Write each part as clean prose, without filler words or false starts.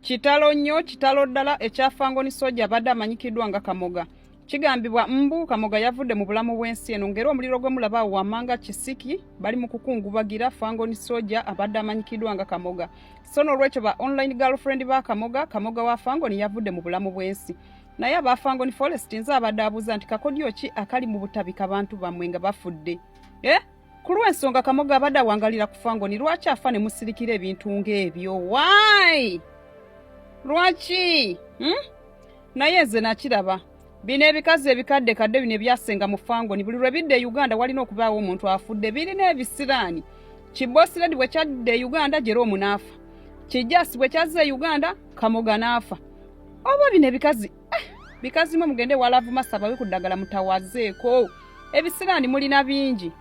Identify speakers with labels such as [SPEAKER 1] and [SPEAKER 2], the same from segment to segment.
[SPEAKER 1] kitalo nnyo kitalo ddala ekyafangoni soja abadde amanyikiddwa nga Kamoga. Kigambibwa mbu Kamoga yavudde mu bulamu bw'ensi eno ng'era omuliro gwe mulaba wammanga Kisiki bali mu kukungubagira fangoni soja abadde amanyikiddwa nga Kamoga. So n'olwekyo ba online girlfriend ba Kamoga wa fangoni yavudde mu bulamu bw'ensi. Naye aba fangoni forest nze abadde abuuza nti kakodyo ki akali mu butabika abantu bammwe nga bafudde. Ku lw'ensonga Kamoga abadde awangalira ku fangoni lwaki afa ne musirikira ebintu ng'ebyo? Why? Lwaki? Naye nze nakiraba. Bino ebikazi ebikadde kadde bino ebyasenga mu fangoni buli lwe bidde Uganda walina okubaawo omuntu afudde. Birina ebisiraani. Kibosi Lady bwe kyadde Uganda Jerome n'afa. Kijasi bwe kyazze Uganda Kamoga n'afa. Oba bino ebikazi bikazi mwe mugende walavu masaba we kuddagala mutawazeeko. Ebisiraani mulina bingi.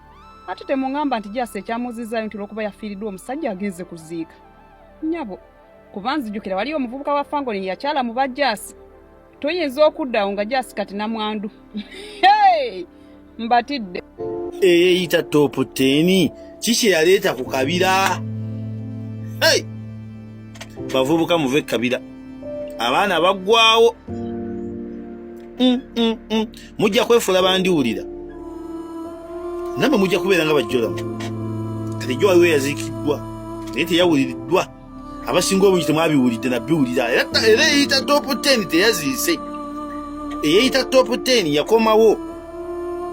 [SPEAKER 1] Ate temungamba nti Jasi ekyamuzizaayo nti olwokuba yafiiriddwa omusajja agenze kuziika. Nyabo kubanzijukira waliyo omuvubuka wa fangoni yakyala mu bajjasi. Toyinza okuddawo nga Jasi kati na mwandu. Mbatidde.
[SPEAKER 2] Eyita top 10 kiki yaleeta ku kabira? Bavubuka muve kabira. Abaana baggwawo. Mujja kwefula bandiwulira. Namwe mujja kubeera nga bajjolamu. Kati jjo waliwo yaziikiddwa. Naye teyawuliriddwa. Abasinga obungi temwabiwulidde nabbiwulira. Era eyita top 10 teyaziise. Eyita top 10 yakomawo.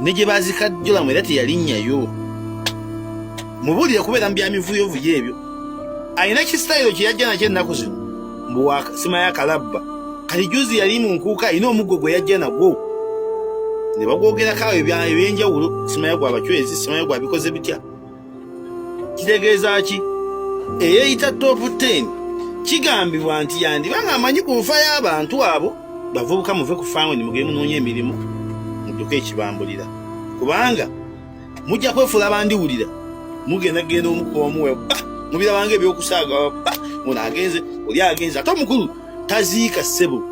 [SPEAKER 2] Ne gye baazikajjolamu era teyalinnyayo. Mubuulire kubeera mu byamivuyovuyo ebyo. Alina kisitayiro kye yajja nakyo ennaku zino. Mbu sima ya kalabba. Kati juzi yali mu nkuuka alina omuggo gwe yajja nagwo. Ne bagwogerako awo ebyenjawulo. Simaye gwa bachwezi, simaye gwa bikoze bitya. Kitegeeza ki? Eyita top 10 kigambibwa nti yandibanga amanyi ku nfa y'abantu abo bavubuka muve ku fangoni mugende munoonye emirimu mudduke ekibambulira. Kubanga mujja kwefula bandiwulira mugenda genda omukomuwe mubirabanga ebyokusaaga muno agenze oli agenze ate omukulu taziika ssebo.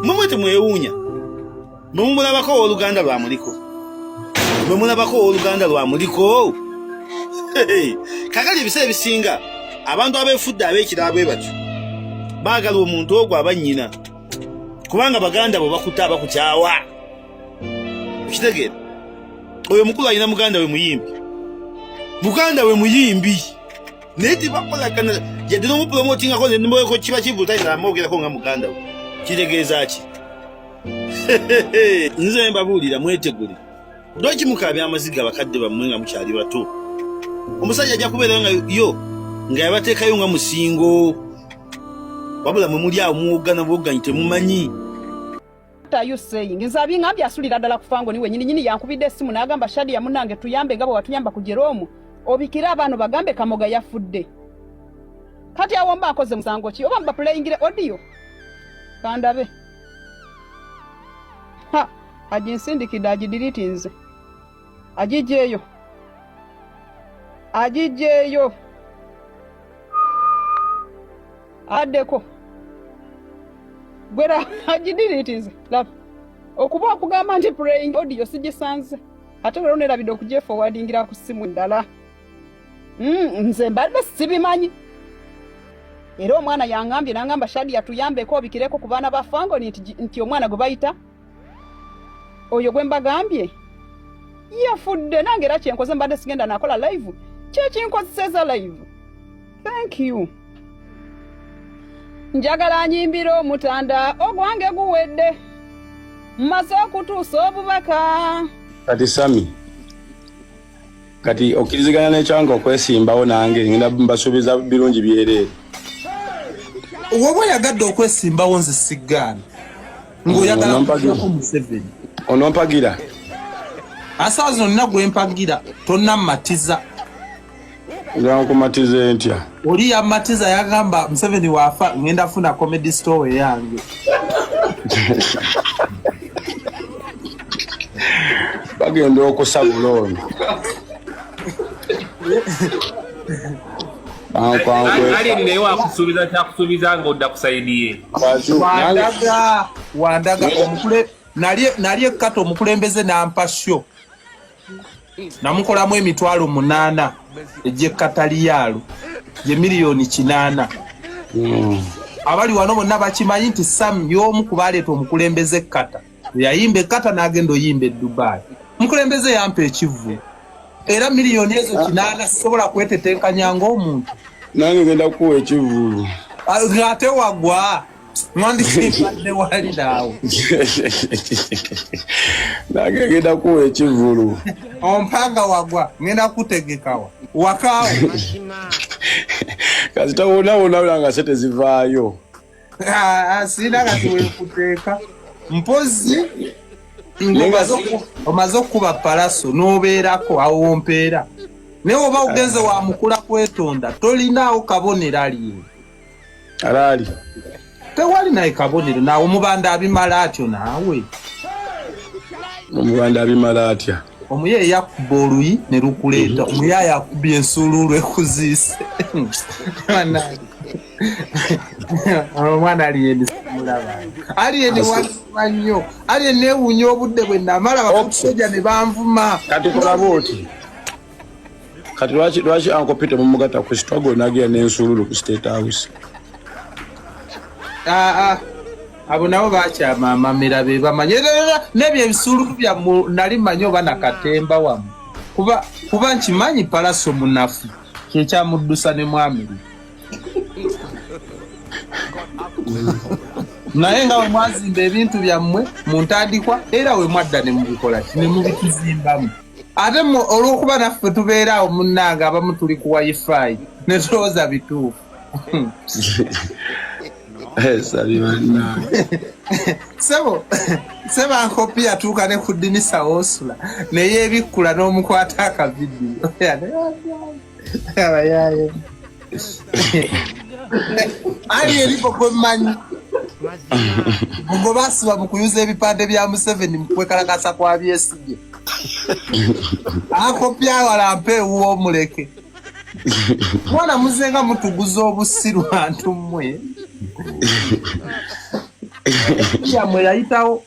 [SPEAKER 2] Mumwe temwewuunya mumulabako oluganda lwamuliko mwemulabako oluganda lwamuliko. Kakali ebiseera ebisinga abantu abeefudde ab'ekirala bwe batyo baagala omuntu ogwo abannyina kubanga baganda bo bakuta bakukyawa. Kitegeera oyo mukulu alina muganda we muyimbi. Muganda we muyimbi naye tibakolagana yadde n'omupulomootingako nemboeko kiba kivuta amwogerako nga muganda we. Kitegeeza ki? Nze mbabuulira mwetegule. Lwaki mukaabya amaziga abakadde bammwe nga mukyali bato? Omusajja ajja kubeera nga yabateekayo nga musingo. Wabula mwe muli awo muwogana bwogganyi temumanyi.
[SPEAKER 1] What are you saying? Nzabi ngambye asulira ddala ku fangoni wenyini yankubidde essimu n'agamba Shadia munnange tuyambe nga bwe watuyamba ku Jerome. Obikira abaano bagambe Kamoga yafudde. Kati awo mba akoze musango ki? Oba mba playingire audio? Kandabe. Aginsindikidde agidiritinze. Agijeeyo. Addeko. Gwera agidiritinze. Love. Okuba okugamba nti playing audio sigisanze. Ate lero nerabidde okujeforwardingira ku ssimu ndala. Nze mbadde sibimanyi. Era omwana yangambye nangamba Shadia tuyambeko obikireko ku baana ba fangoni nti omwana gwe bayita oyo gwe mbagambye yafudde. Nange era kyenkoze mbadde sigenda nakola live kyekinkozeseza live. Thank you. Njagala nyimbira omutanda ogwange guwedde mmaze okutuusa obubaka.
[SPEAKER 3] Kati Sami kati okkiriziganya n'ekyange okwesimbawo nange ngenda mbasuubiza birungi byereere.
[SPEAKER 4] Woba yagadde okwesimbawo nze siggaana ng'oyagala kufaako Museveni
[SPEAKER 3] onompagira
[SPEAKER 4] asaazi onna gwempagira tonnamatiza.
[SPEAKER 3] Nkumatize ntya?
[SPEAKER 4] Oli yamatiza yagamba Museveni waafa ngenda funa comedy store yange.
[SPEAKER 3] Bagenda okusabula ono.
[SPEAKER 5] Ali nneyo akusuubiza kyakusuubiza ng'odda kusaidiye.
[SPEAKER 4] Wandaga omukule nali ekkato omukulembeze n'ampa sho. namukolamu emitwalo 8 egy'ekataliyaalo ye miliyoni 8. Abali wano bonna bakimanyi nti Sam y'omu ku baleeta omukulembeze Kata. Yayimba Kata n'agenda oyimba Dubai. Omukulembeze yampa ekivu. Era miliyoni ezo 8 sisobola kwetetenkanya ng'omuntu.
[SPEAKER 3] Nange ngenda kuwa ekivulu.
[SPEAKER 4] Ate wagwa. Mwandikibadde wali naawe.
[SPEAKER 3] Nange ngenda kuwa ekivulu.
[SPEAKER 4] Ompanga wagwa. Ngenda kutegekawa. Wakaawo.
[SPEAKER 3] Kasita wona nga sente zivaayo.
[SPEAKER 4] Sina kati wekuteeka. Mpozi omaze okuba palaso n'obeerako awompeera. Naye oba ogenze wa mukula kwetonda tolinaawo kabonero aliye.
[SPEAKER 3] Alaali.
[SPEAKER 4] Tewali naye kabonero naawe omubanda abimala atyo naawe.
[SPEAKER 3] Omubanda abimala atya.
[SPEAKER 4] Omuye yakuba oluyi ne lukuleeta. Omuye yakubye ensuululu ekuziise. Omwana aliyeni mulaba. Aliyeni wanyo. Aliyeni neewuunya obudde bwe namala bakusajja ne banvuma.
[SPEAKER 3] Kati kola bw'oti. Kati lwaki Uncle Peter mumugata ku struggle nagira n'ensuululu ku State House?
[SPEAKER 4] Abo nabo bakyama amamera be bamanye n'ebyo ebisuululu bya nali manyi oba nakatemba wamu. Kuba nkimanyi palaso munafu kyekyamuddusa ne mwami. Naye nga we mwazimba ebintu byammwe mu ntandikwa era we mwadda ne mubikola ne mubituzimbamu. Ate olw'okuba naffe tubeera awo munnanga abamu tuli ku wifi ne tulowooza bituufu. Sebo Uncle atuuka ne ku ddinisa w'osula ne yeebikkula n'omukwata akavidiyo. Ali eripo gwe mmanyi. Ngo basiba mu kuyuza ebipande bya Museveni mu kwekalakasa kwa Besigye. Uncle walampe uw'omuleke. Mwana muzenga mutuguza obusiru bantu mmwe. Yamwe yayitawo.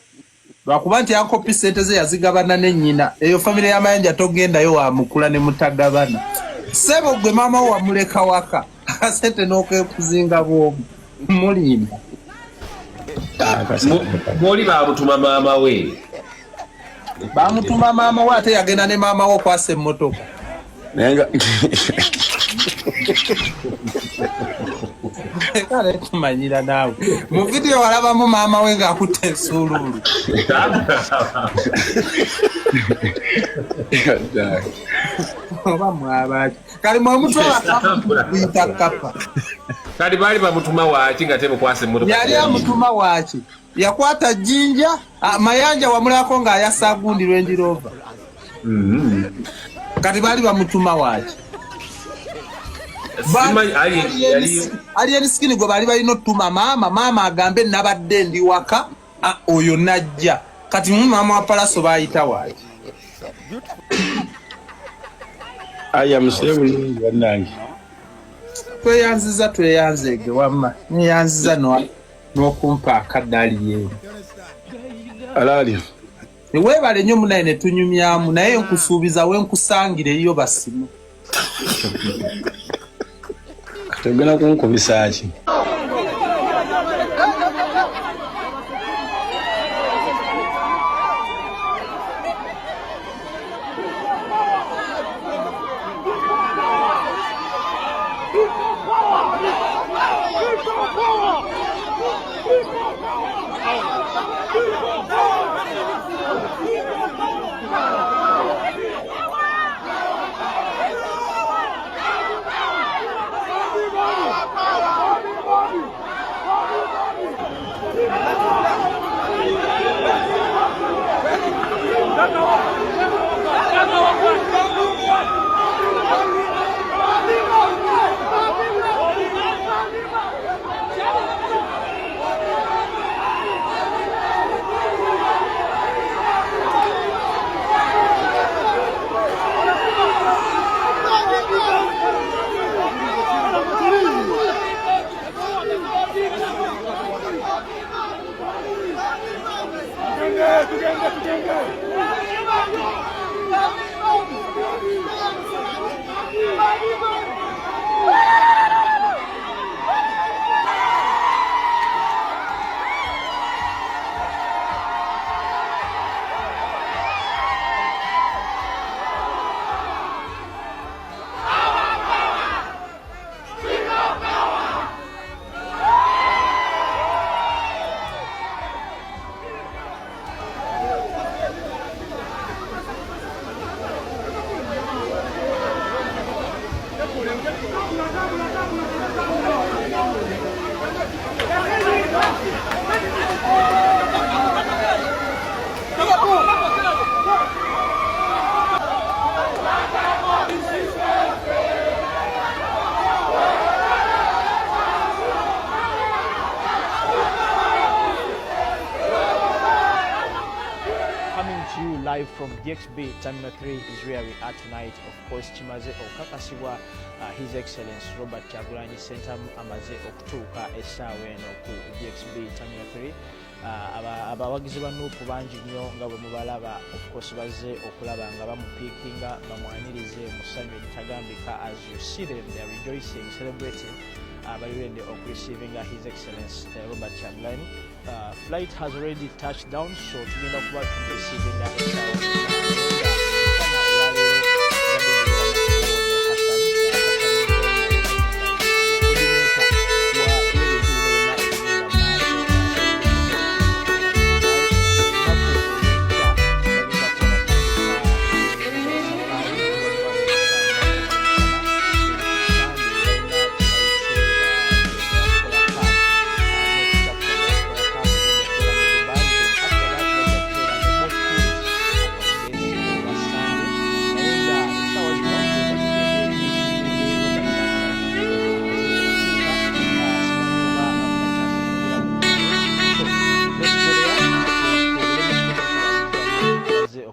[SPEAKER 4] Lwakuba nti Uncle sente ze yazigabana ne nnyina. Eyo famire y'amayanja togendayo wa mukula ne mutagabana. Sebo gwe mama wa muleka waka. Sente n'okwekuzinga bwomu. Mulimba.
[SPEAKER 5] Bw'oli bamutuma maama we.
[SPEAKER 4] Bamutuma maama we ate yagenda ne maama we okwasa emmotoka.
[SPEAKER 3] Nenga.
[SPEAKER 4] Kale tumanyira naawe. Mu video walabamu maama we ng'akutte ensuululu. Oba mwabaki. Kali mwamutwala kuyita kapa.
[SPEAKER 5] Kali baali bamutuma waaki nga temukwasa emmotoka.
[SPEAKER 4] Yali amutuma waaki. Yakwata jjinja mayanja wamulako ng'ayasa gundi Range Rover. Kati baali bamutuma waaki. Alien skin gwe baali balina ottuma maama agambe nabadde ndi waka oyo najja. Kati maama wa palaso baayita waaki.
[SPEAKER 3] Aya musebuli bannange.
[SPEAKER 4] Tweyanzege wamma. Neyanziza n'okumpa akaddaali yeeru.
[SPEAKER 3] Alaali.
[SPEAKER 4] Weebale nnyo munaye ne tunyumyamu naye nkusuubiza we nkusangireyo basimu.
[SPEAKER 3] Tegena kunkubisa ki?
[SPEAKER 6] Tugenge. Live from DXB Terminal 3 is where we are tonight. Of course, Chimaze Okakasiwa, His Excellency Robert Kyagulanyi Centam amaze okutuuka essaawa eno ku DXB Terminal 3. Abawagizi ba Nuupu bangi nnyo nga bwe mubalaba, of course bazze okulaba nga bamupiikinga bamwanirize mu ssanyu eritagambika. As you see them, they are rejoicing, celebrating. Bali ready of receiving His Excellency Robert Kyagulanyi. Flight has already touched down, so tugenda kuba receiving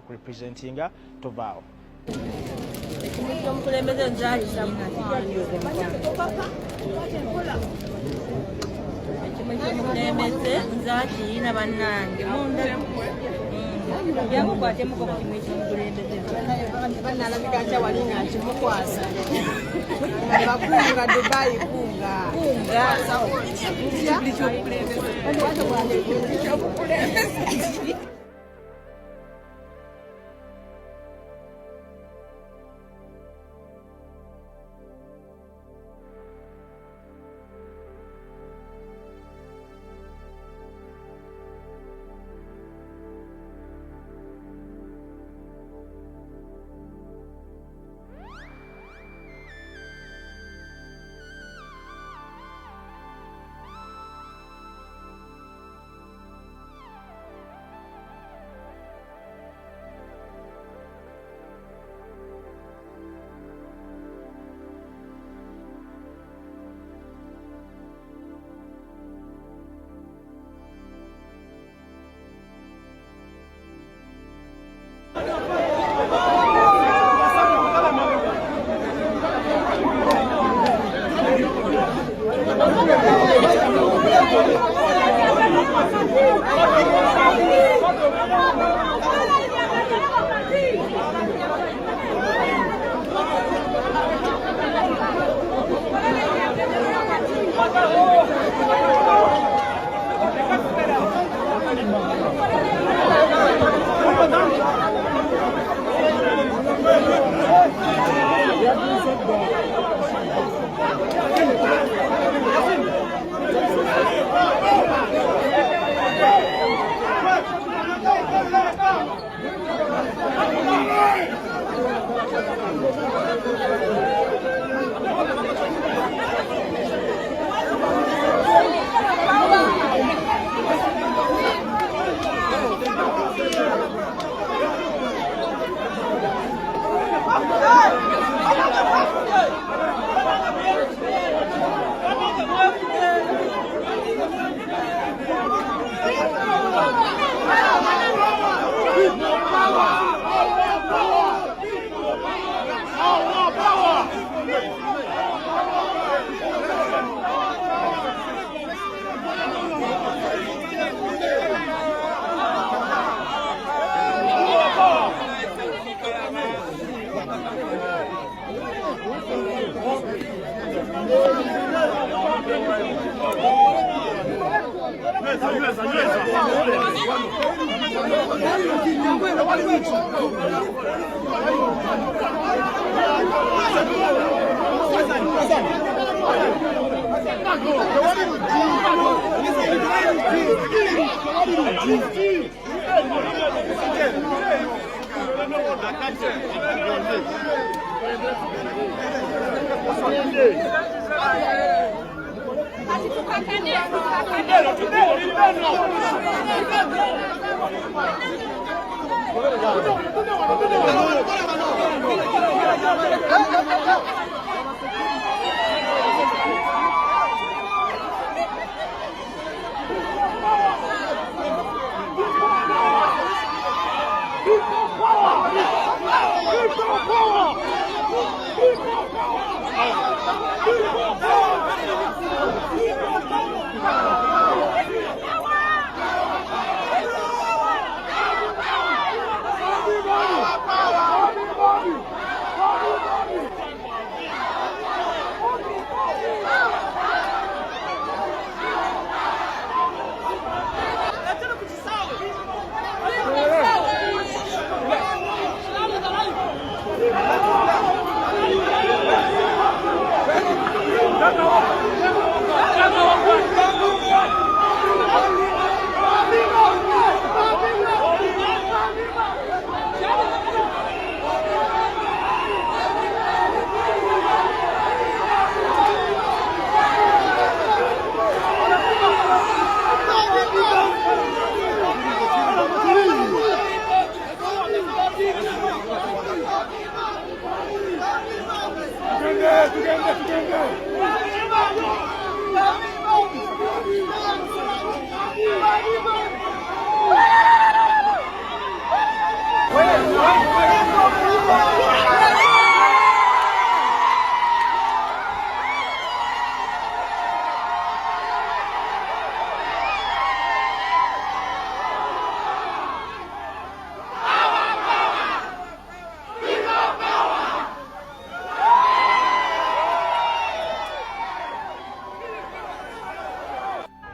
[SPEAKER 6] representing Tovao.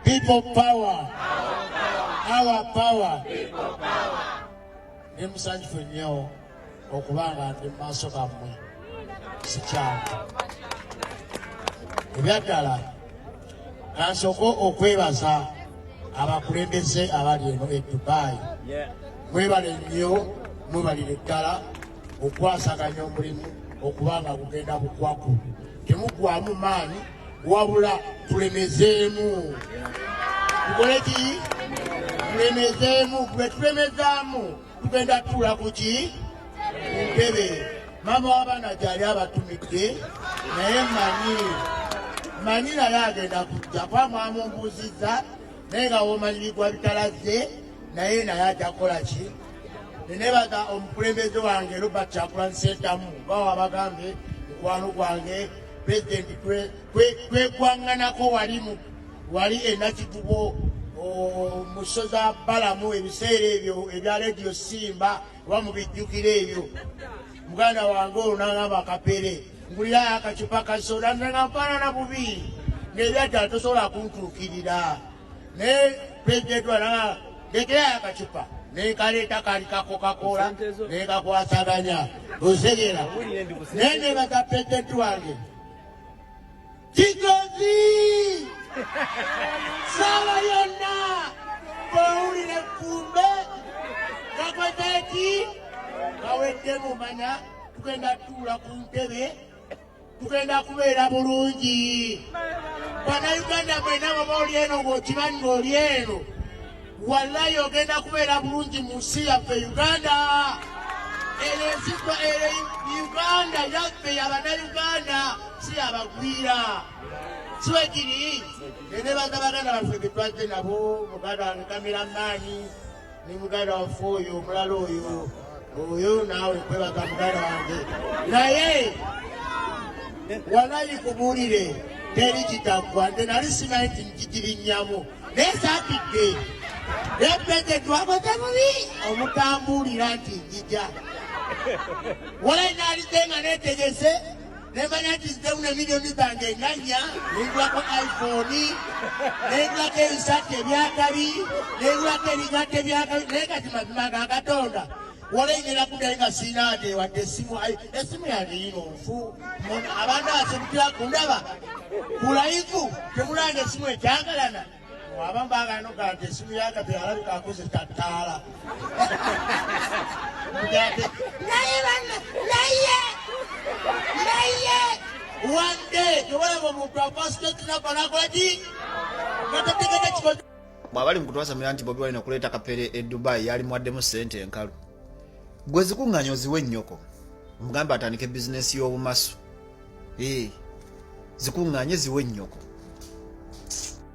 [SPEAKER 7] People power. Our power. Nimusanji nnyo okubanga ndi maaso gammwe sikyangu. Ebyaddala kansooke okwebaza abakulembeze abali eno e Dubai. Mwebale nnyo, mwebalire ddala okwasaganya omulimu okubanga gugenda bukwaku. Temugwamu maanyi wabula tulemezeemu. Tukole ki? Tulemezeemu. Bwe tulemezaamu tugenda tuula ku ki? Ku ntebe. Maama w'abaana gyali abatumidde naye manyi naye agenda kujja kwama mumbuuzizza naye nga w'omanyirigwa bitalaze naye ajja kukola ki? Nenebaza omukulembeze wange Robert Kyagulanyi Ssentamu bawa bagambye mukwano gwange Pulezidenti twegwanganako wali enakitubo musoza Balamu ebiseera ebyo ebya Radio Simba oba mubijjukira ebyo. Muganda wange olwo n'agamba Akapere ngulirayo akacupa ka soda nga nfaanana bubi ng'ebyaddala tosobola kuntuukirira. Naye Pulezidenti wange ndekerayo akacupa nekaleeta kali ka Coca-Cola nekakwasaganya osegera. Naye nebaza Pulezidenti wange Kigozi sawa yonna bw'owulira effumbe kakweteki kawedde mumanya tugenda tuula ku ntebe tugenda kubeera bulungi. Bannayuganda mwenna bwe oli eno ng'okimanyi ng'oli eno wallahi ogenda kubeera bulungi mu nsi yaffe Uganda. Uganda yaffe y'Abannayuganda si abagwira. Siwe kiri nenebaza baganda baffe be twazze nabo muganda wange kameramaani ne muganda waffe oyo omulala oyo naawe kwebaza muganda wange. Naye wallahi kubuulire teri kitaggwa nte nali simanyi nti nkikirinnyamu naye saatidde Pulezidenti twakoze bubi omutambuulira nti njija. Wallahi naalize nga neetegese nemanya nti nzemu ne miliyoni zange enganya nengulako iPhone nengulako ebisatu ebyakabi nengulako ebigato ebyakabi naye kati mazima ga Katonda wolengera kuddayo nga siina ate wadde esimu yange yino nfu abantu asebukira kundaba kulaivu temulanga esimu ekyangalana abamu baagala nogala nti esimu yakabe alabika akoze kataala naye one day tewalaba omuntu afasitetinabanakolaki ngatategete kiko
[SPEAKER 8] mwabali mukutwasamira nti Bobi Wine okuleeta kapere e Dubai yali mwaddemu ssente enkalu gwe zikuŋŋanya oziwe nnyoko mugambe atandike bizinesi y'obumasu zikuŋŋanye ziwe nnyoko.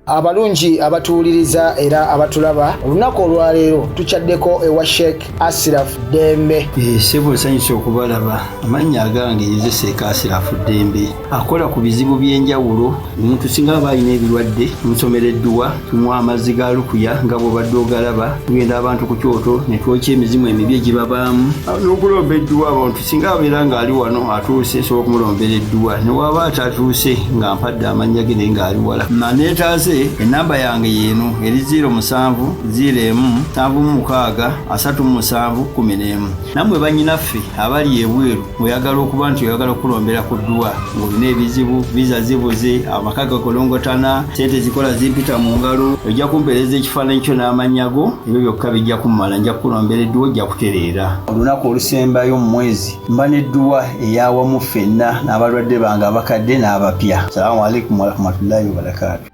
[SPEAKER 9] Abalungi abatuuliriza era abatulaba olunaku olwaleero tukyaddeko ewa Sheikh Ashraf Dembe.
[SPEAKER 10] Sebo sanyusa okubalaba amannya agange ye Sheikh Ashraf Dembe akola ku bizibu by'enjawulo omuntu singa aba alina ebirwadde musomereddwa tumuwa amazzi ga lukuya nga bw'obadde ogalaba tugenda abantu ku kyoto ne twokya emizimu emibi egibabaamu n'okulomba edduwa abantu singa abeera ng'ali wano atuuse sobola okumulombera edduwa ne waba atatuuse nga mpadde amannya ge naye ng'ali wala naneetaaze enamba yange yeno eri 0701763711 namwe banyinaffe abali ebweru oyagala okuba nti oyagala okulombera ku dduwa ng'olina ebizibu visa zibuze amaka gakolongotana sente zikola zimpita mu ngalo ojja kumpeereza ekifaananyi kyo n'amanyago ebyo byokka bijja kummala nja kukulombera edduwa ojja kutereera olunaku olusembayo mu mwezi mba n'edduwa eyawamu ffenna n'abalwadde bange abakadde n'abapya. Salaamu alaikum warahmatullahi wabarakatuh.